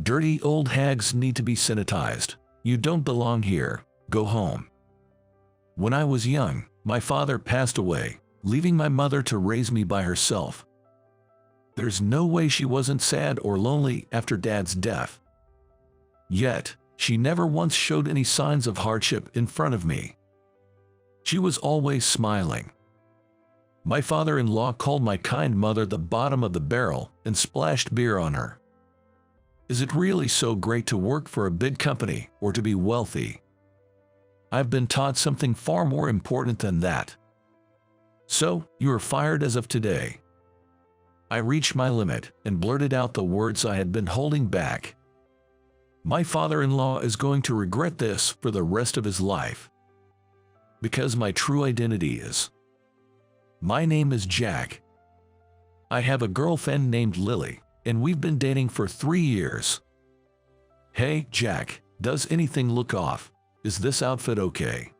Dirty old hags need to be sanitized. You don't belong here. Go home. When I was young, my father passed away, leaving my mother to raise me by herself. There's no way she wasn't sad or lonely after Dad's death. Yet, she never once showed any signs of hardship in front of me. She was always smiling. My father-in-law called my kind mother the bottom of the barrel and splashed beer on her. Is it really so great to work for a big company or to be wealthy? I've been taught something far more important than that. So, you are fired as of today. I reached my limit and blurted out the words I had been holding back. My father-in-law is going to regret this for the rest of his life. Because my true identity is. My name is Jack. I have a girlfriend named Lily, and we've been dating for 3 years. Hey, Jack, does anything look off? Is this outfit okay?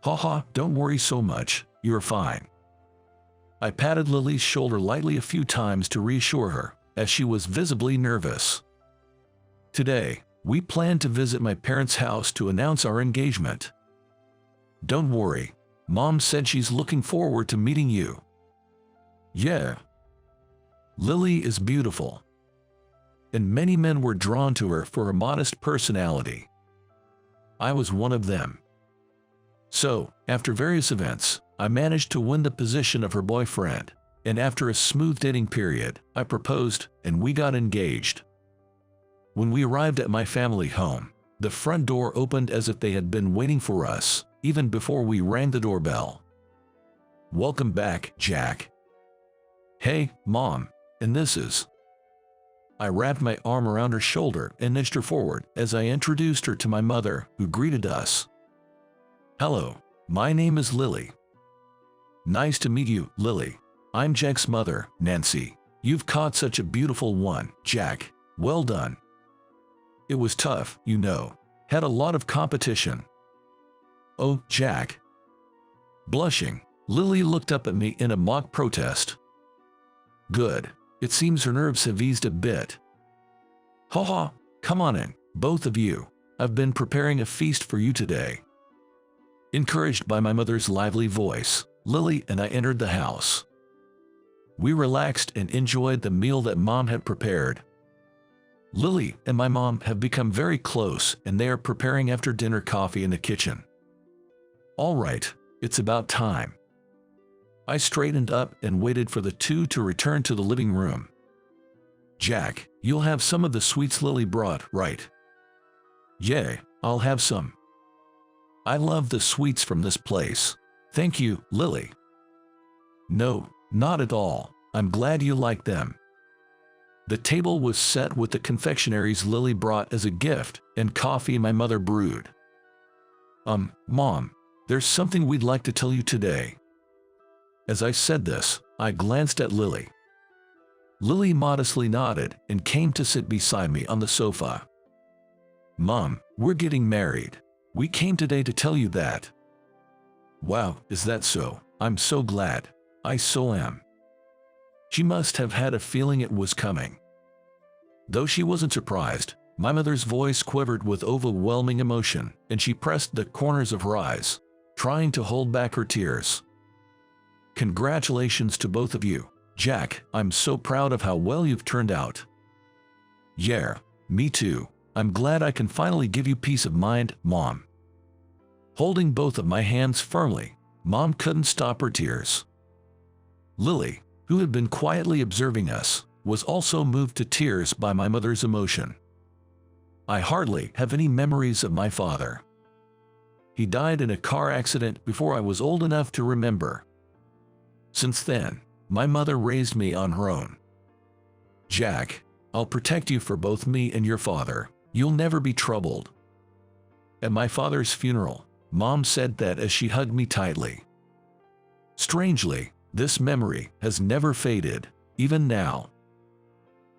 Haha, don't worry so much, you're fine. I patted Lily's shoulder lightly a few times to reassure her, as she was visibly nervous. Today, we plan to visit my parents' house to announce our engagement. Don't worry, Mom said she's looking forward to meeting you. Yeah. Lily is beautiful. And many men were drawn to her for her modest personality. I was one of them. So, after various events, I managed to win the position of her boyfriend, and after a smooth dating period, I proposed and we got engaged. When we arrived at my family home, the front door opened as if they had been waiting for us, even before we rang the doorbell. Welcome back, Jack. Hey, Mom, and this is... I wrapped my arm around her shoulder and nudged her forward as I introduced her to my mother, who greeted us. Hello, my name is Lily. Nice to meet you, Lily. I'm Jack's mother, Nancy. You've caught such a beautiful one, Jack. Well done. It was tough, you know. Had a lot of competition. Oh, Jack. Blushing, Lily looked up at me in a mock protest. Good. It seems her nerves have eased a bit. Haha, come on in, both of you. I've been preparing a feast for you today. Encouraged by my mother's lively voice, Lily and I entered the house. We relaxed and enjoyed the meal that Mom had prepared. Lily and my mom have become very close and they are preparing after-dinner coffee in the kitchen. All right, it's about time. I straightened up and waited for the two to return to the living room. Jack, you'll have some of the sweets Lily brought, right? Yeah, I'll have some. I love the sweets from this place. Thank you, Lily. No, not at all. I'm glad you like them. The table was set with the confectionaries Lily brought as a gift and coffee my mother brewed. Mom, there's something we'd like to tell you today. As I said this, I glanced at Lily. Lily modestly nodded and came to sit beside me on the sofa. Mom, we're getting married. We came today to tell you that. Wow, is that so? I'm so glad. I so am. She must have had a feeling it was coming. Though she wasn't surprised, my mother's voice quivered with overwhelming emotion, and she pressed the corners of her eyes, trying to hold back her tears. Congratulations to both of you, Jack. I'm so proud of how well you've turned out. Yeah, me too. I'm glad I can finally give you peace of mind, Mom. Holding both of my hands firmly, Mom couldn't stop her tears. Lily, who had been quietly observing us, was also moved to tears by my mother's emotion. I hardly have any memories of my father. He died in a car accident before I was old enough to remember. Since then, my mother raised me on her own. Jack, I'll protect you for both me and your father. You'll never be troubled. At my father's funeral, Mom said that as she hugged me tightly. Strangely, this memory has never faded, even now.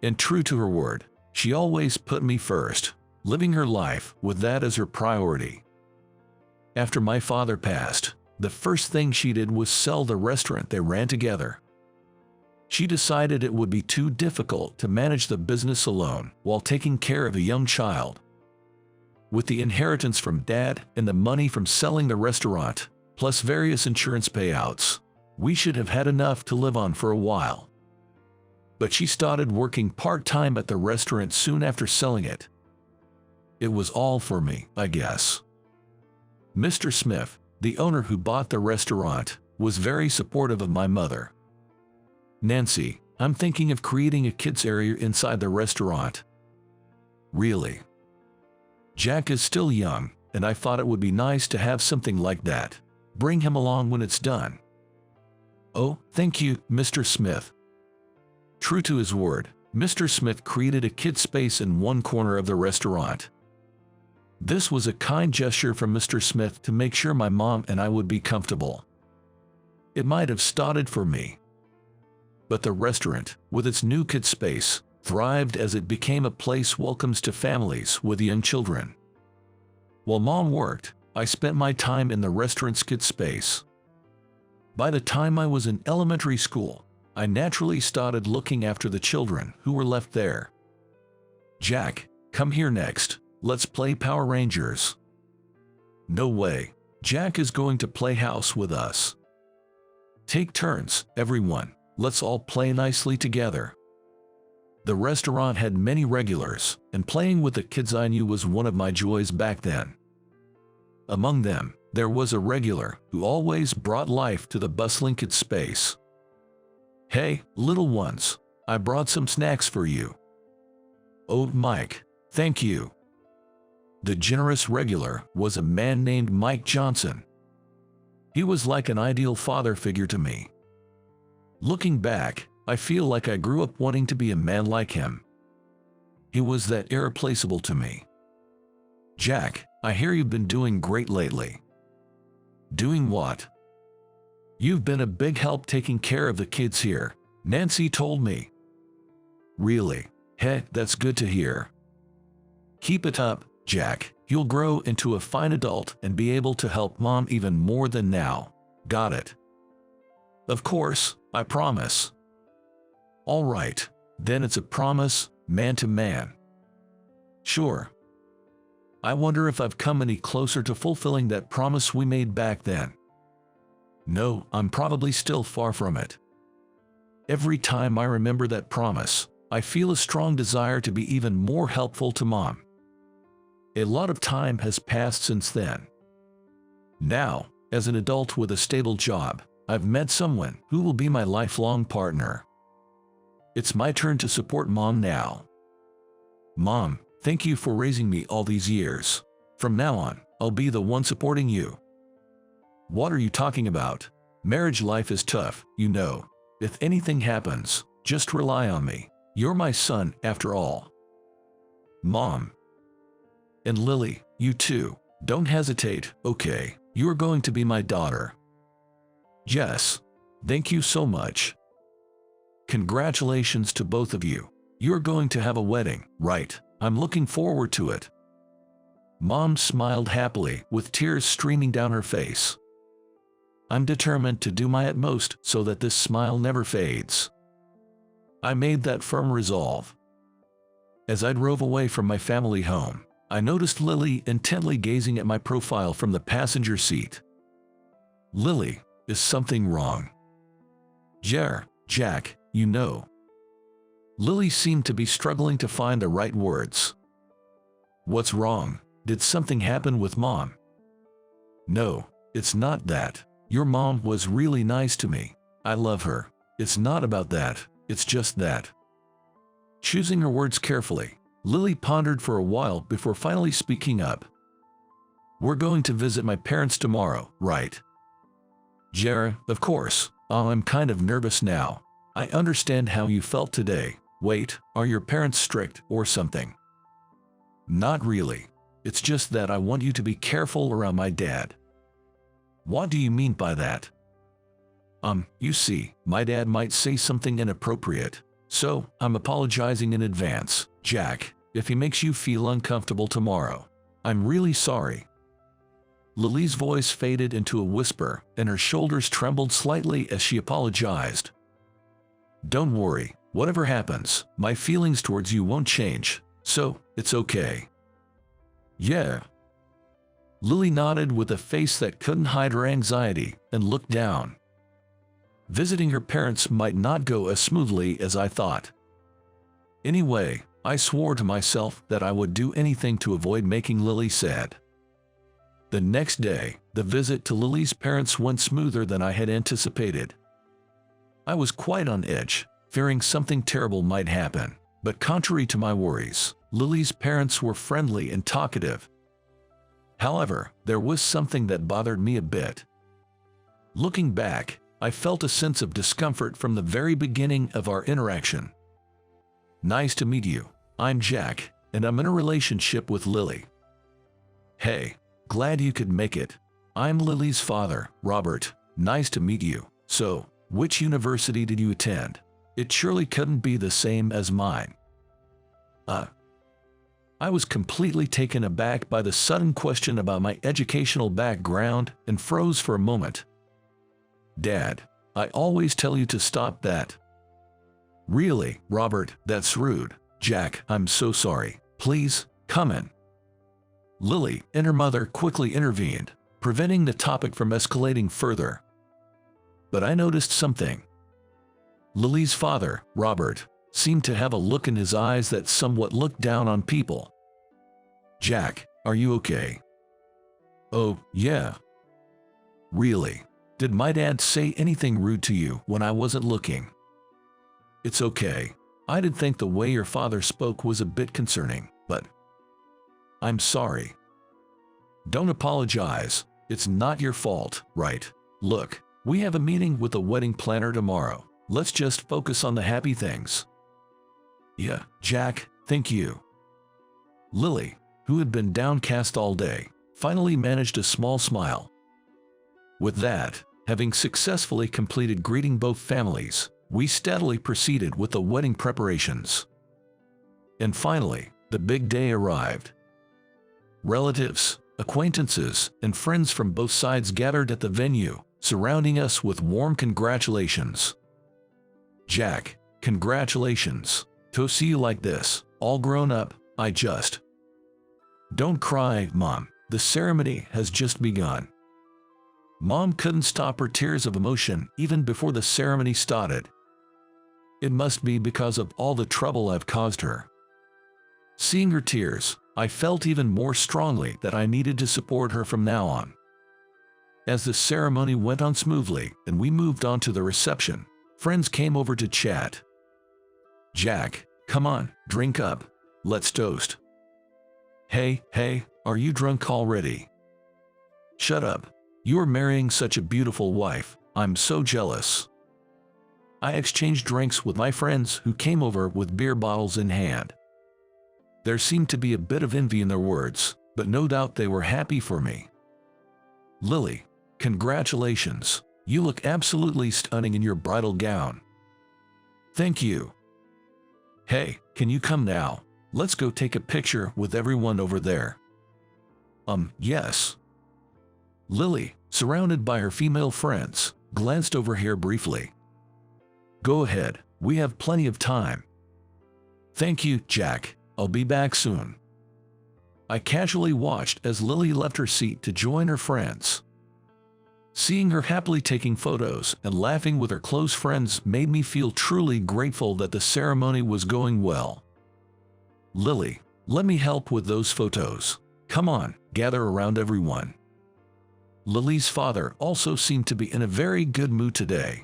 And true to her word, she always put me first, living her life with that as her priority. After my father passed, the first thing she did was sell the restaurant they ran together. She decided it would be too difficult to manage the business alone while taking care of a young child. With the inheritance from Dad and the money from selling the restaurant, plus various insurance payouts, we should have had enough to live on for a while. But she started working part-time at the restaurant soon after selling it. It was all for me, I guess. Mr. Smith, the owner who bought the restaurant, was very supportive of my mother. "Nancy, I'm thinking of creating a kids area inside the restaurant." "Really?" "Jack is still young, and I thought it would be nice to have something like that. Bring him along when it's done." "Oh, thank you, Mr. Smith." True to his word, Mr. Smith created a kids space in one corner of the restaurant. This was a kind gesture from Mr. Smith to make sure my mom and I would be comfortable. It might have started for me. But the restaurant, with its new kids space, thrived as it became a place welcomes to families with young children. While Mom worked, I spent my time in the restaurant's kids space. By the time I was in elementary school, I naturally started looking after the children who were left there. "Jack, come here next. Let's play Power Rangers." "No way. Jack is going to play house with us." "Take turns, everyone. Let's all play nicely together." The restaurant had many regulars, and playing with the kids I knew was one of my joys back then. Among them, there was a regular who always brought life to the bustling kids space. "Hey, little ones, I brought some snacks for you." "Oh, Mike, thank you." The generous regular was a man named Mike Johnson. He was like an ideal father figure to me. Looking back, I feel like I grew up wanting to be a man like him. He was that irreplaceable to me. "Jack, I hear you've been doing great lately." "Doing what?" "You've been a big help taking care of the kids here, Nancy told me." "Really? Hey, that's good to hear." "Keep it up, Jack. You'll grow into a fine adult and be able to help Mom even more than now. Got it?" "Of course, I promise." "All right, then it's a promise, man to man." "Sure." I wonder if I've come any closer to fulfilling that promise we made back then. No, I'm probably still far from it. Every time I remember that promise, I feel a strong desire to be even more helpful to Mom. A lot of time has passed since then. Now, as an adult with a stable job, I've met someone who will be my lifelong partner. It's my turn to support Mom now. "Mom, thank you for raising me all these years. From now on, I'll be the one supporting you." "What are you talking about? Marriage life is tough, you know. If anything happens, just rely on me. You're my son, after all." "Mom." "And Lily, you too. Don't hesitate, okay? You're going to be my daughter." "Yes. Thank you so much." "Congratulations to both of you. You're going to have a wedding, right? I'm looking forward to it." Mom smiled happily, with tears streaming down her face. I'm determined to do my utmost so that this smile never fades. I made that firm resolve. As I drove away from my family home, I noticed Lily intently gazing at my profile from the passenger seat. "Lily, is something wrong?" Jack, you know." Lily seemed to be struggling to find the right words. "What's wrong? Did something happen with Mom?" "No, it's not that. Your mom was really nice to me. I love her. It's not about that, it's just that." Choosing her words carefully, Lily pondered for a while before finally speaking up. "We're going to visit my parents tomorrow, right?" Of course. I'm kind of nervous now. I understand how you felt today. Wait, are your parents strict or something?" "Not really. It's just that I want you to be careful around my dad." "What do you mean by that?" You see, my dad might say something inappropriate, so I'm apologizing in advance, Jack, if he makes you feel uncomfortable tomorrow. I'm really sorry." Lily's voice faded into a whisper, and her shoulders trembled slightly as she apologized. Don't worry, whatever happens, my feelings towards you won't change, so it's okay. Yeah. Lily nodded with a face that couldn't hide her anxiety and looked down. Visiting her parents might not go as smoothly as I thought. Anyway, I swore to myself that I would do anything to avoid making Lily sad. The next day, the visit to Lily's parents went smoother than I had anticipated. I was quite on edge, fearing something terrible might happen, but contrary to my worries, Lily's parents were friendly and talkative. However, there was something that bothered me a bit. Looking back, I felt a sense of discomfort from the very beginning of our interaction. Nice to meet you. I'm Jack, and I'm in a relationship with Lily. Hey, glad you could make it. I'm Lily's father, Robert. Nice to meet you. So, which university did you attend? It surely couldn't be the same as mine. I was completely taken aback by the sudden question about my educational background and froze for a moment. Dad, I always tell you to stop that. Really, Robert, that's rude. Jack, I'm so sorry. Please, come in. Lily and her mother quickly intervened, preventing the topic from escalating further. But I noticed something. Lily's father, Robert, seemed to have a look in his eyes that somewhat looked down on people. Jack, are you okay? Oh, yeah. Really? Did my dad say anything rude to you when I wasn't looking? It's okay. I did think the way your father spoke was a bit concerning, but I'm sorry. Don't apologize. It's not your fault, right? Look, we have a meeting with the wedding planner tomorrow. Let's just focus on the happy things. Yeah, Jack, thank you. Lily, who had been downcast all day, finally managed a small smile. With that, having successfully completed greeting both families, we steadily proceeded with the wedding preparations. And finally, the big day arrived. Relatives, acquaintances, and friends from both sides gathered at the venue, surrounding us with warm congratulations. Jack, congratulations. To see you like this, all grown up, I just... Don't cry, Mom. The ceremony has just begun. Mom couldn't stop her tears of emotion even before the ceremony started. It must be because of all the trouble I've caused her. Seeing her tears, I felt even more strongly that I needed to support her from now on. As the ceremony went on smoothly and we moved on to the reception, friends came over to chat. Jack, come on, drink up. Let's toast. Hey, are you drunk already? Shut up. You are marrying such a beautiful wife. I'm so jealous. I exchanged drinks with my friends who came over with beer bottles in hand. There seemed to be a bit of envy in their words, but no doubt they were happy for me. Lily, congratulations. You look absolutely stunning in your bridal gown. Thank you. Hey, can you come now? Let's go take a picture with everyone over there. Yes. Lily, surrounded by her female friends, glanced over here briefly. Go ahead, we have plenty of time. Thank you, Jack. I'll be back soon. I casually watched as Lily left her seat to join her friends. Seeing her happily taking photos and laughing with her close friends made me feel truly grateful that the ceremony was going well. Lily, let me help with those photos. Come on, gather around everyone. Lily's father also seemed to be in a very good mood today.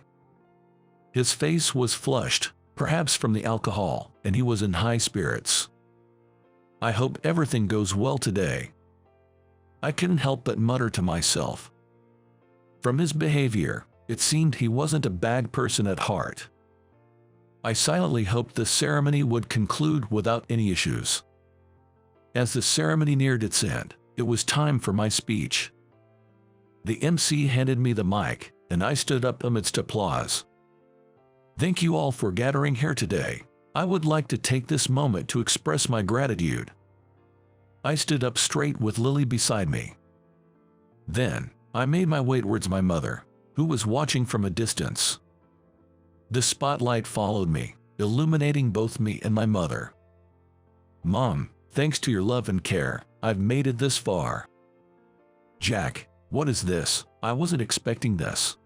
His face was flushed, perhaps from the alcohol, and he was in high spirits. I hope everything goes well today. I couldn't help but mutter to myself. From his behavior, it seemed he wasn't a bad person at heart. I silently hoped the ceremony would conclude without any issues. As the ceremony neared its end, it was time for my speech. The MC handed me the mic, and I stood up amidst applause. Thank you all for gathering here today. I would like to take this moment to express my gratitude. I stood up straight with Lily beside me. Then, I made my way towards my mother, who was watching from a distance. The spotlight followed me, illuminating both me and my mother. "Mom, thanks to your love and care, I've made it this far." "Jack, what is this? I wasn't expecting this."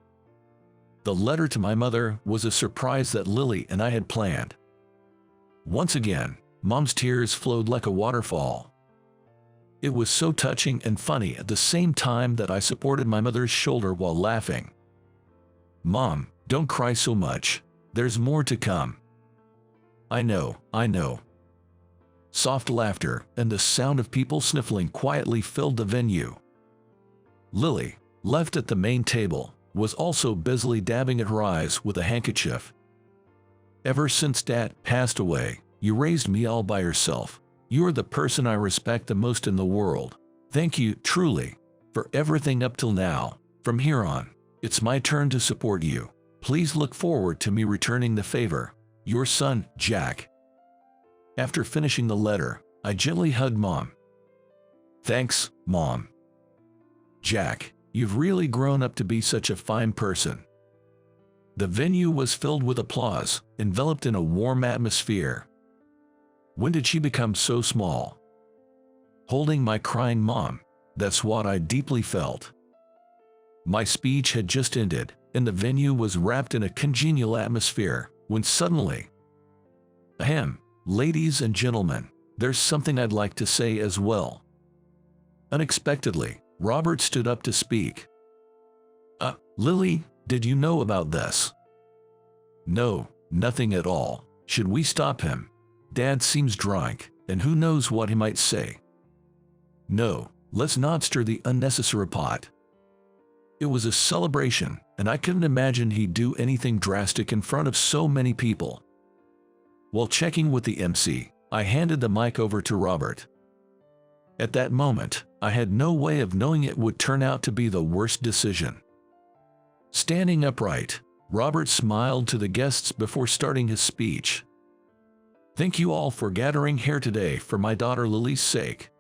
The letter to my mother was a surprise that Lily and I had planned. Once again, Mom's tears flowed like a waterfall. It was so touching and funny at the same time that I supported my mother's shoulder while laughing. "Mom, don't cry so much. There's more to come." I know. Soft laughter and the sound of people sniffling quietly filled the venue. Lily, left at the main table, was also busily dabbing at her eyes with a handkerchief. "Ever since Dad passed away, you raised me all by yourself. You're the person I respect the most in the world. Thank you, truly, for everything up till now. From here on, it's my turn to support you. Please look forward to me returning the favor. Your son, Jack." After finishing the letter, I gently hugged Mom. "Thanks, Mom. Jack, you've really grown up to be such a fine person." The venue was filled with applause, enveloped in a warm atmosphere. When did she become so small? Holding my crying mom, that's what I deeply felt. My speech had just ended, and the venue was wrapped in a congenial atmosphere, when suddenly, "Ahem, ladies and gentlemen, there's something I'd like to say as well." Unexpectedly, Robert stood up to speak. Lily, did you know about this?" "No, nothing at all. Should we stop him? Dad seems drunk, and who knows what he might say." "No, let's not stir the unnecessary pot." It was a celebration, and I couldn't imagine he'd do anything drastic in front of so many people. While checking with the MC, I handed the mic over to Robert. At that moment, I had no way of knowing it would turn out to be the worst decision. Standing upright, Robert smiled to the guests before starting his speech. "Thank you all for gathering here today for my daughter Lily's sake.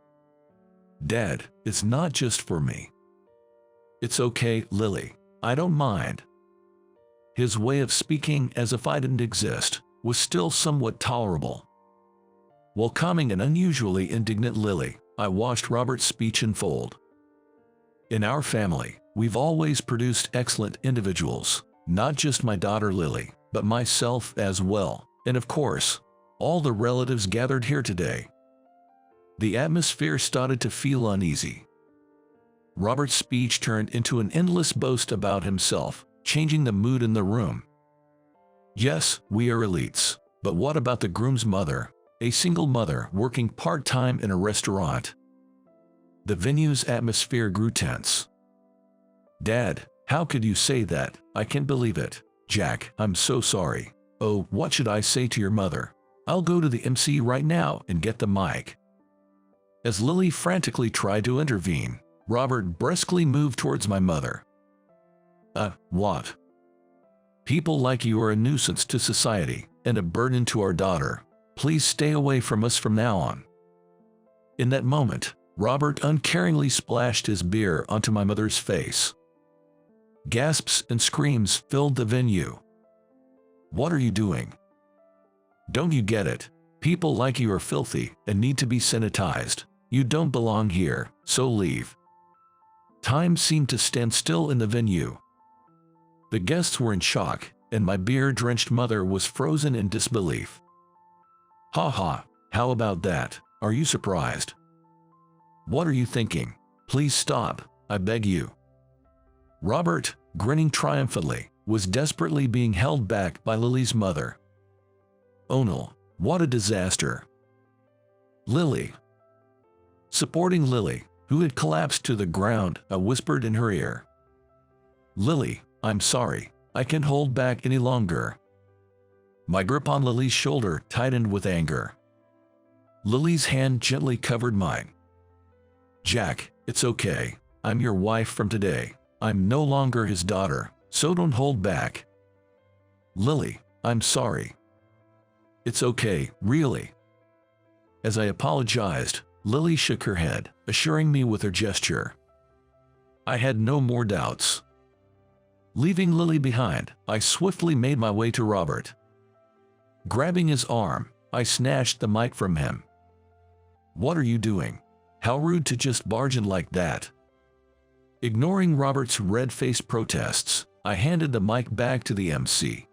Dad, it's not just for me." "It's okay, Lily. I don't mind." His way of speaking as if I didn't exist was still somewhat tolerable. While calming an unusually indignant Lily, I watched Robert's speech unfold. "In our family, we've always produced excellent individuals, not just my daughter Lily, but myself as well, and of course, all the relatives gathered here today." The atmosphere started to feel uneasy. Robert's speech turned into an endless boast about himself, changing the mood in the room. "Yes, we are elites, but what about the groom's mother, a single mother working part-time in a restaurant?" The venue's atmosphere grew tense. "Dad, how could you say that? I can't believe it. Jack, I'm so sorry. Oh, what should I say to your mother? I'll go to the MC right now and get the mic." As Lily frantically tried to intervene, Robert brusquely moved towards my mother. What? People like you are a nuisance to society and a burden to our daughter. Please stay away from us from now on." In that moment, Robert uncaringly splashed his beer onto my mother's face. Gasps and screams filled the venue. "What are you doing? Don't you get it? People like you are filthy and need to be sanitized. You don't belong here, so leave." Time seemed to stand still in the venue. The guests were in shock, and my beer-drenched mother was frozen in disbelief. "Ha ha, how about that? Are you surprised? What are you thinking? Please stop, I beg you." Robert, grinning triumphantly, was desperately being held back by Lily's mother. "Oh no, what a disaster." "Lily." Supporting Lily, who had collapsed to the ground, I whispered in her ear. "Lily, I'm sorry, I can't hold back any longer." My grip on Lily's shoulder tightened with anger. Lily's hand gently covered mine. "Jack, it's okay. I'm your wife from today. I'm no longer his daughter, so don't hold back." "Lily, I'm sorry." "It's okay, really." As I apologized, Lily shook her head, assuring me with her gesture. I had no more doubts. Leaving Lily behind, I swiftly made my way to Robert. Grabbing his arm, I snatched the mic from him. "What are you doing? How rude to just barge in like that." Ignoring Robert's red-faced protests, I handed the mic back to the MC.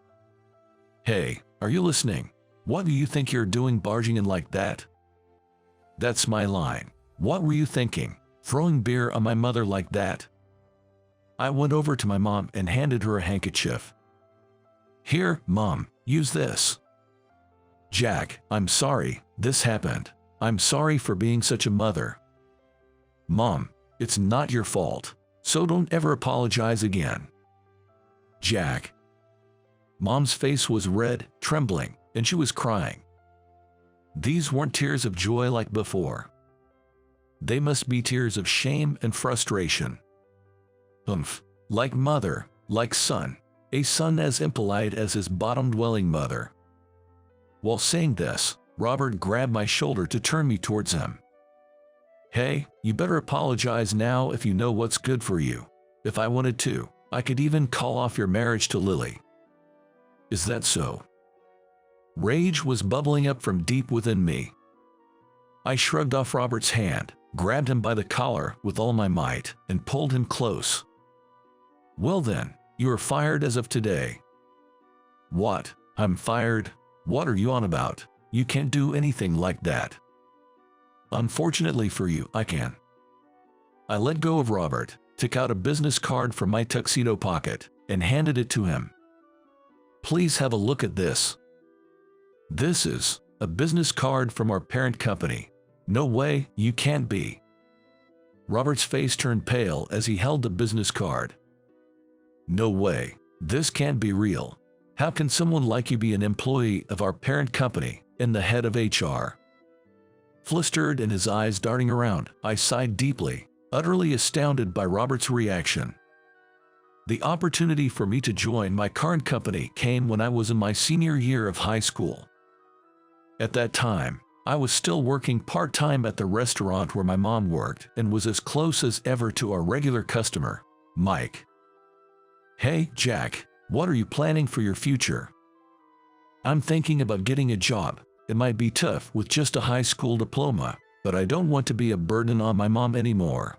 "Hey, are you listening? What do you think you're doing barging in like that?" "That's my line. What were you thinking, throwing beer on my mother like that?" I went over to my mom and handed her a handkerchief. "Here, Mom, use this." "Jack, I'm sorry, this happened. I'm sorry for being such a mother." "Mom, it's not your fault, so don't ever apologize again." "Jack." Mom's face was red, trembling, and she was crying. These weren't tears of joy like before. They must be tears of shame and frustration. Like mother, like son, a son as impolite as his bottom-dwelling mother. While saying this, Robert grabbed my shoulder to turn me towards him. "Hey, you better apologize now if you know what's good for you. If I wanted to, I could even call off your marriage to Lily." "Is that so?" Rage was bubbling up from deep within me. I shrugged off Robert's hand, grabbed him by the collar with all my might, and pulled him close. "Well then, you are fired as of today." "What? I'm fired? What are you on about? You can't do anything like that." "Unfortunately for you, I can." I let go of Robert, took out a business card from my tuxedo pocket, and handed it to him. "Please have a look at this." "This is a business card from our parent company. No way, you can't be." Robert's face turned pale as he held the business card. "No way, this can't be real. How can someone like you be an employee of our parent company and the head of HR?" Flustered and his eyes darting around, I sighed deeply, utterly astounded by Robert's reaction. The opportunity for me to join my current company came when I was in my senior year of high school. At that time, I was still working part-time at the restaurant where my mom worked and was as close as ever to our regular customer, Mike. "Hey, Jack, what are you planning for your future?" "I'm thinking about getting a job. It might be tough with just a high school diploma, but I don't want to be a burden on my mom anymore."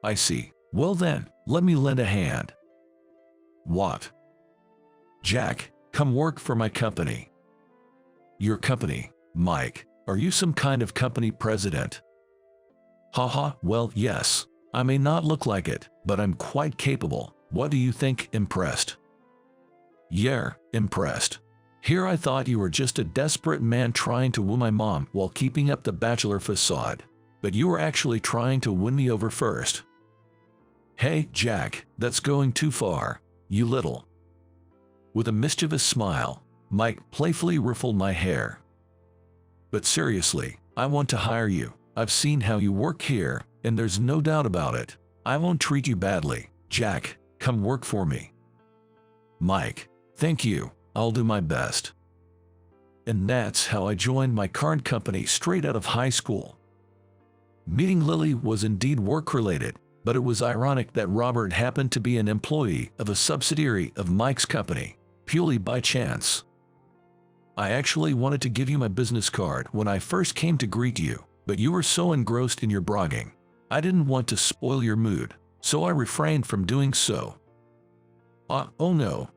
"I see. Well then, let me lend a hand." "What?" "Jack, come work for my company." "Your company, Mike? Are you some kind of company president?" "Haha, well, yes. I may not look like it, but I'm quite capable. What do you think, impressed?" "Yeah, impressed. Here I thought you were just a desperate man trying to woo my mom while keeping up the bachelor facade, but you were actually trying to win me over first." "Hey, Jack, that's going too far, you little." With a mischievous smile, Mike playfully ruffled my hair. "But seriously, I want to hire you. I've seen how you work here, and there's no doubt about it. I won't treat you badly. Jack, come work for me." "Mike, thank you. I'll do my best." And that's how I joined my current company straight out of high school. Meeting Lily was indeed work-related, but it was ironic that Robert happened to be an employee of a subsidiary of Mike's company, purely by chance. I actually wanted to give you my business card when I first came to greet you, but you were so engrossed in your bragging. I didn't want to spoil your mood, so I refrained from doing so. Oh no.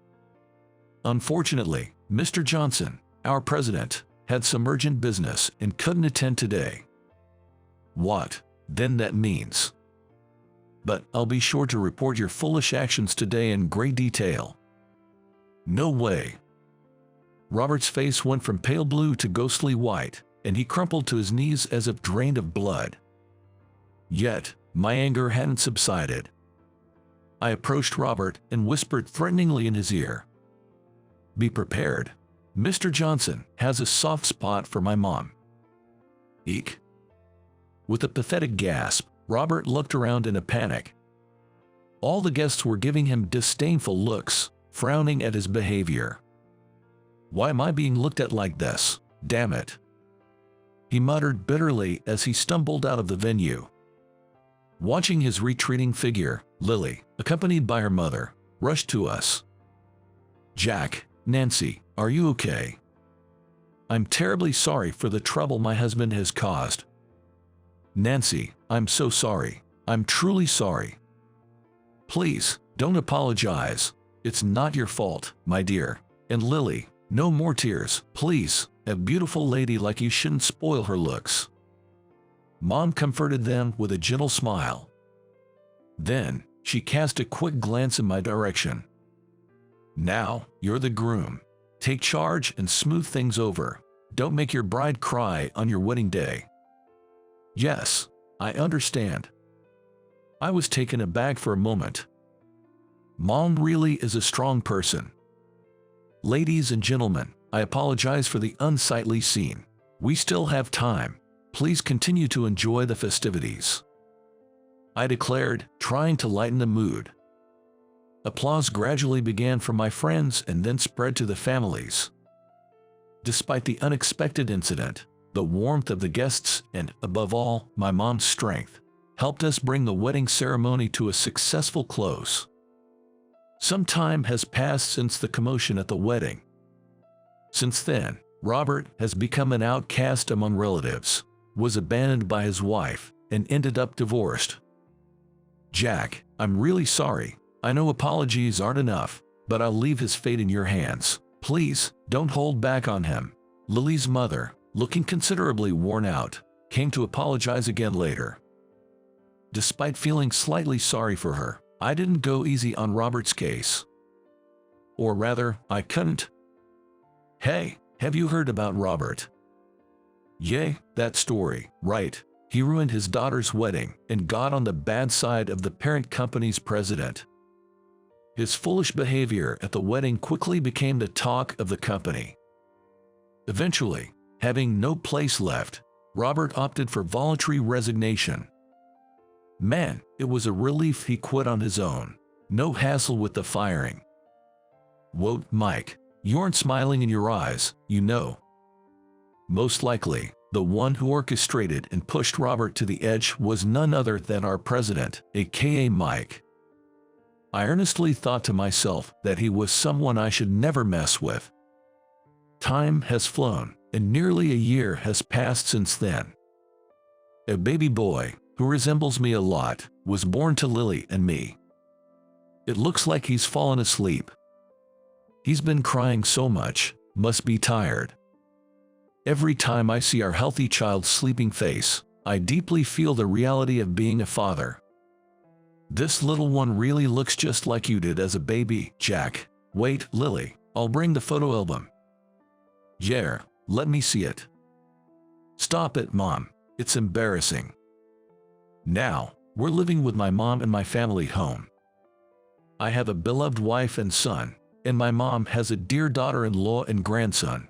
Unfortunately, Mr. Johnson, our president, had some urgent business and couldn't attend today." "What, then that means?" "But I'll be sure to report your foolish actions today in great detail." "No way." Robert's face went from pale blue to ghostly white, and he crumpled to his knees as if drained of blood. Yet, my anger hadn't subsided. I approached Robert and whispered threateningly in his ear, "Be prepared. Mr. Johnson has a soft spot for my mom." Eek. With a pathetic gasp, Robert looked around in a panic. All the guests were giving him disdainful looks, frowning at his behavior. "Why am I being looked at like this? Damn it," he muttered bitterly as he stumbled out of the venue. Watching his retreating figure, Lily, accompanied by her mother, rushed to us. Jack, Nancy, are you okay? I'm terribly sorry for the trouble my husband has caused. Nancy, I'm so sorry. I'm truly sorry. Please, don't apologize. It's not your fault, my dear. And Lily, no more tears, please. A beautiful lady like you shouldn't spoil her looks. Mom comforted them with a gentle smile. Then, she cast a quick glance in my direction. Now, you're the groom. Take charge and smooth things over. Don't make your bride cry on your wedding day. Yes, I understand. I was taken aback for a moment. Mom really is a strong person. Ladies and gentlemen, I apologize for the unsightly scene. We still have time. Please continue to enjoy the festivities, I declared, trying to lighten the mood. Applause gradually began from my friends and then spread to the families. Despite the unexpected incident, the warmth of the guests and, above all, my mom's strength, helped us bring the wedding ceremony to a successful close. Some time has passed since the commotion at the wedding. Since then, Robert has become an outcast among relatives, was abandoned by his wife, and ended up divorced. Jack, I'm really sorry. I know apologies aren't enough, but I'll leave his fate in your hands. Please, don't hold back on him. Lily's mother, looking considerably worn out, came to apologize again later. Despite feeling slightly sorry for her, I didn't go easy on Robert's case. Or rather, I couldn't. Hey, have you heard about Robert? Yay, that story, right? He ruined his daughter's wedding and got on the bad side of the parent company's president. His foolish behavior at the wedding quickly became the talk of the company. Eventually, having no place left, Robert opted for voluntary resignation. Man, it was a relief he quit on his own. No hassle with the firing. Whoa, Mike, you aren't smiling in your eyes, you know. Most likely, the one who orchestrated and pushed Robert to the edge was none other than our president, aka Mike. I earnestly thought to myself that he was someone I should never mess with. Time has flown, and nearly a year has passed since then. A baby boy, who resembles me a lot, was born to Lily and me. It looks like he's fallen asleep. He's been crying so much, must be tired. Every time I see our healthy child's sleeping face, I deeply feel the reality of being a father. This little one really looks just like you did as a baby, Jack. Wait, Lily, I'll bring the photo album. Yeah, let me see it. Stop it, Mom. It's embarrassing. Now, we're living with my mom and my family home. I have a beloved wife and son, and my mom has a dear daughter-in-law and grandson.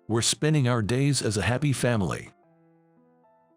We're spending our days as a happy family.